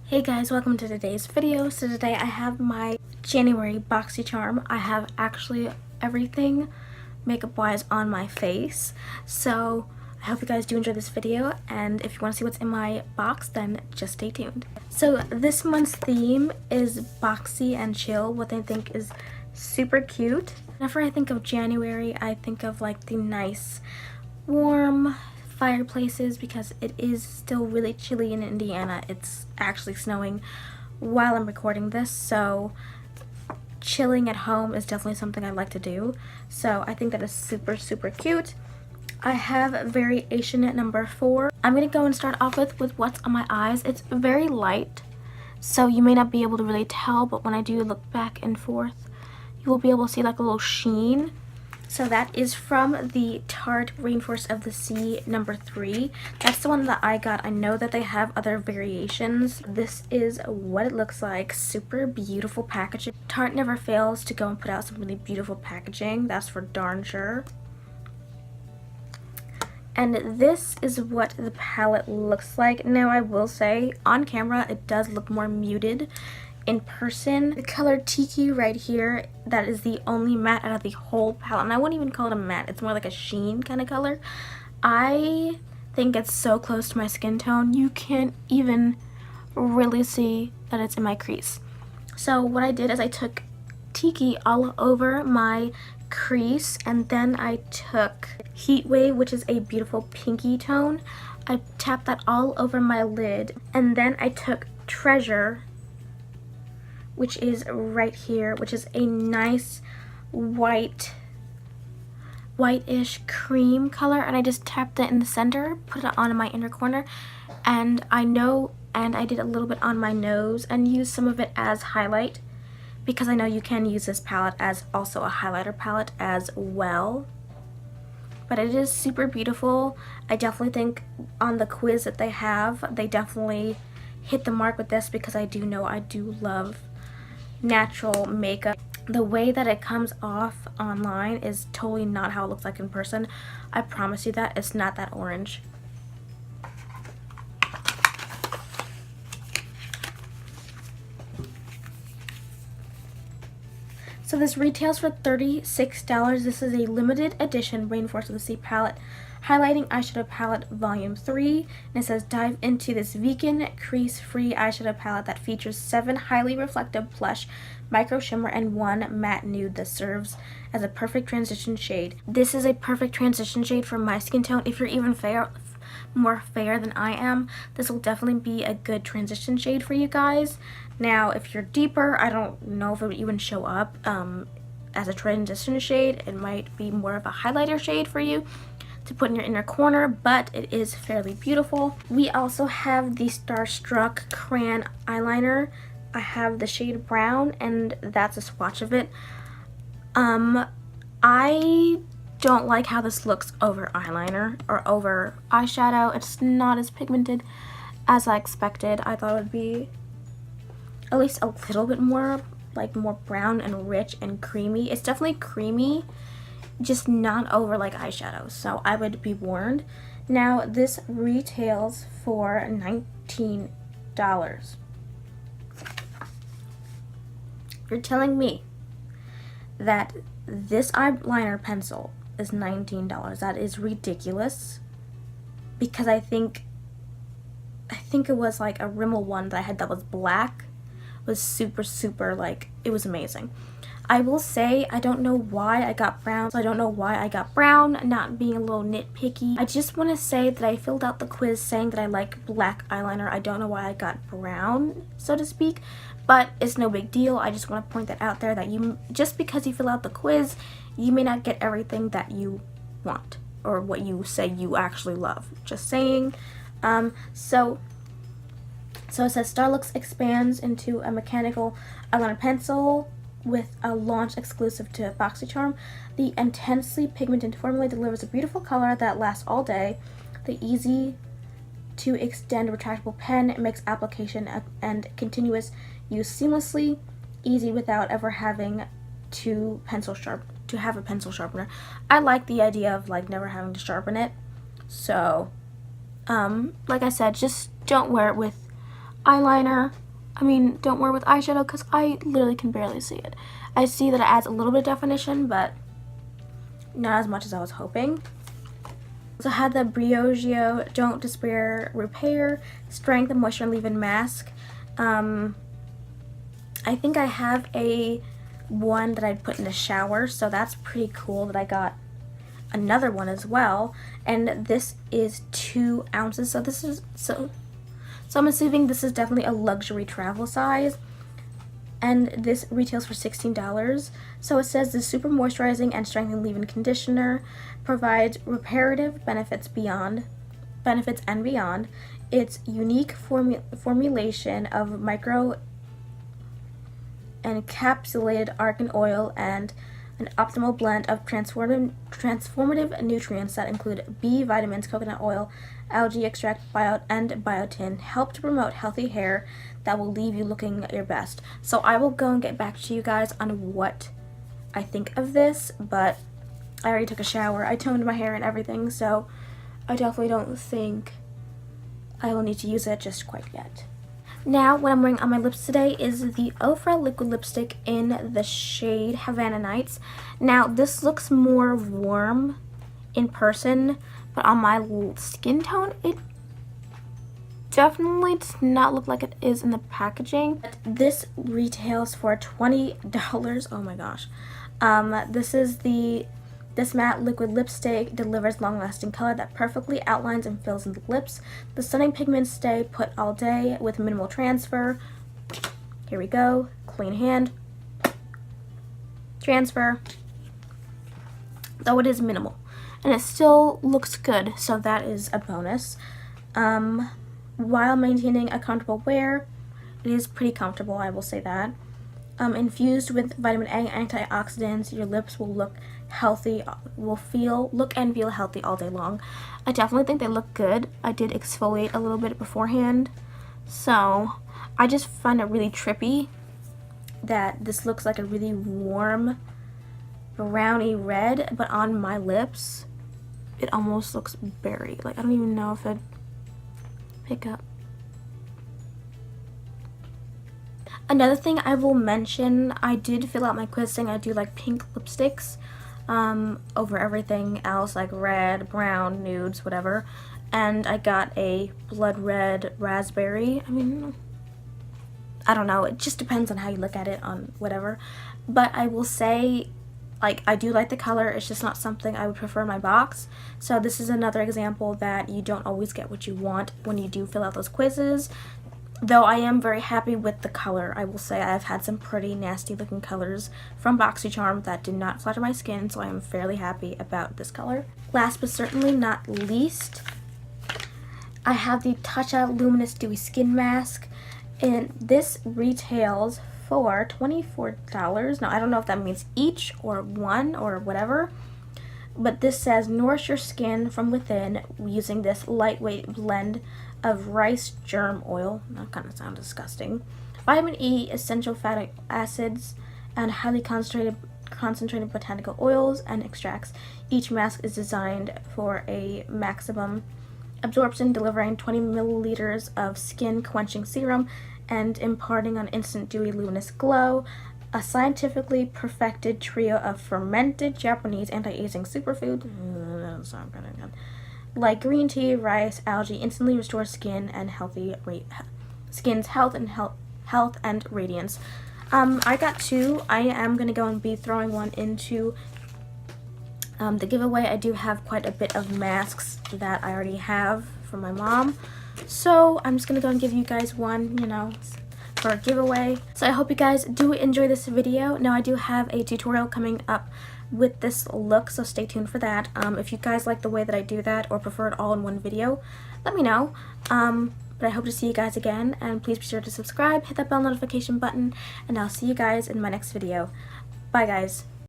Hey guys, welcome to today's video. So today I have my January Boxycharm. I have actually everything makeup wise on my face. So I hope you guys do enjoy this video, and if you want to see what's in my box, then just stay tuned. So this month's theme is boxy and chill, what I think is super cute. Whenever I think of January, I think of like the nice warm fireplaces because it is still really chilly in Indiana. It's actually snowing while I'm recording this, so chilling at home is definitely something I like to do. So I think that is super cute. I have variation number 4. I'm gonna go and start off with what's on my eyes. It's very light, so you may not be able to really tell, but when I do look back and forth, you will be able to see like a little sheen. So that is from the Tarte Rainforest of the Sea number 3. That's the one that I got. I know that they have other variations. This is what it looks like. Super beautiful packaging. Tarte never fails to go and put out some really beautiful packaging. That's for darn sure. And this is what the palette looks like. Now I will say, on camera it does look more muted. In person, the color Tiki right here, that is the only matte out of the whole palette, and I wouldn't even call it a matte, it's more like a sheen kind of color. I think it's so close to my skin tone, you can't even really see that it's in my crease. So what I did is I took Tiki all over my crease, and then I took Heat Wave, which is a beautiful pinky tone. I tapped that all over my lid, and then I took Treasure, which is right here, which is a nice whitish cream color, and I just tapped it in the center, put it on in my inner corner, and I did a little bit on my nose and used some of it as highlight, because I know you can use this palette as also a highlighter palette as well. But it is super beautiful. I definitely think on the quiz that they have, they definitely hit the mark with this, because I do know I do love natural makeup. The way that it comes off online is totally not how it looks like in person. I promise you that. It's not that orange. So this retails for $36. This is a limited edition Rainforest of the Sea palette, highlighting eyeshadow palette volume 3, and it says dive into this vegan crease-free eyeshadow palette that features 7 highly reflective plush micro shimmer and 1 matte nude that serves as a perfect transition shade. This is a perfect transition shade for my skin tone. If you're even more fair than I am, this will definitely be a good transition shade for you guys. Now if you're deeper, I don't know if it would even show up as a transition shade. It might be more of a highlighter shade for you to put in your inner corner, but it is fairly beautiful. We also have the Starstruck Crayon eyeliner. I have the shade Brown, and that's a swatch of it. I don't like how this looks over eyeliner or over eyeshadow. It's not as pigmented as I expected. I thought it would be at least a little bit more, like more brown and rich and creamy. It's definitely creamy, just not over like eyeshadow, so I would be warned. Now this retails for $19. You're telling me that this eyeliner pencil is $19. That is ridiculous, because I think it was like a Rimmel one that I had that was black, was super like, it was amazing. I will say, I don't know why I got brown. So I don't know why I got brown, not being a little nitpicky. I just want to say that I filled out the quiz saying that I like black eyeliner. I don't know why I got brown, so to speak, but it's no big deal. I just want to point that out there, that you, just because you fill out the quiz, you may not get everything that you want or what you say you actually love. Just saying. So it says Starlux expands into a mechanical eyeliner pencil with a launch exclusive to Boxycharm. The intensely pigmented formula delivers a beautiful color that lasts all day. The easy to extend retractable pen makes application and continuous use seamlessly easy without ever having to have a pencil sharpener. I like the idea of like never having to sharpen it. So like I said, just don't wear it with eyeliner. I mean, don't wear with eyeshadow because I literally can barely see it. I see that it adds a little bit of definition, but not as much as I was hoping. So I had the Briogeo Don't Despair Repair Strength and Moisture and Leave-In Mask. I think I have a one that I'd put in the shower, so that's pretty cool that I got another one as well. And this is 2 ounces, so this is so I'm assuming this is definitely a luxury travel size. And this retails for $16. So it says the super moisturizing and strengthening leave-in conditioner provides reparative benefits and beyond. Its unique formulation of micro encapsulated argan oil and an optimal blend of transformative nutrients that include B vitamins, coconut oil, algae extract, and biotin help to promote healthy hair that will leave you looking your best. So I will go and get back to you guys on what I think of this, but I already took a shower. I toned my hair and everything, so I definitely don't think I will need to use it just quite yet. Now, what I'm wearing on my lips today is the Ofra liquid lipstick in the shade Havana Nights. Now, this looks more warm in person, but on my skin tone, it definitely does not look like it is in the packaging. This retails for $20. Oh my gosh. This matte liquid lipstick delivers long-lasting color that perfectly outlines and fills in the lips. The stunning pigments stay put all day with minimal transfer. Here we go. Clean hand. Transfer. Though it is minimal. And it still looks good, so that is a bonus. While maintaining a comfortable wear, it is pretty comfortable, I will say that. Infused with vitamin A antioxidants, your lips will look healthy, look and feel healthy all day long. I definitely think they look good. I did exfoliate a little bit beforehand, so I just find it really trippy that this looks like a really warm browny red, but on my lips it almost looks berry. Like, I don't even know if I'd pick up. Another thing I will mention, I did fill out my quiz saying I do like pink lipsticks over everything else, like red, brown, nudes, whatever. And I got a blood red raspberry. I mean, I don't know, it just depends on how you look at it on whatever. But I will say, like, I do like the color, it's just not something I would prefer in my box. So this is another example that you don't always get what you want when you do fill out those quizzes. Though I am very happy with the color. I will say I've had some pretty nasty looking colors from Boxycharm that did not flatter my skin, so I am fairly happy about this color. Last but certainly not least, I have the Tatcha Luminous Dewy Skin Mask, and this retails for $24. Now, I don't know if that means each or one or whatever, but this says nourish your skin from within using this lightweight blend of rice germ oil. That kind of sounds disgusting. Vitamin E, essential fatty acids, and highly concentrated botanical oils and extracts. Each mask is designed for a maximum absorption, delivering 20 milliliters of skin quenching serum and imparting an instant dewy luminous glow. A scientifically perfected trio of fermented Japanese anti-aging superfoods. That doesn't sound good again. Like green tea, rice, algae, instantly restore skin and skin's health and radiance. I got 2. I am gonna go and be throwing one into the giveaway. I do have quite a bit of masks that I already have from my mom, so I'm just gonna go and give you guys one, you know, for a giveaway. So I hope you guys do enjoy this video. Now, I do have a tutorial coming up with this look, so stay tuned for that. If you guys like the way that I do that or prefer it all in one video, let me know. But I hope to see you guys again, and please be sure to subscribe, hit that bell notification button, and I'll see you guys in my next video. Bye guys.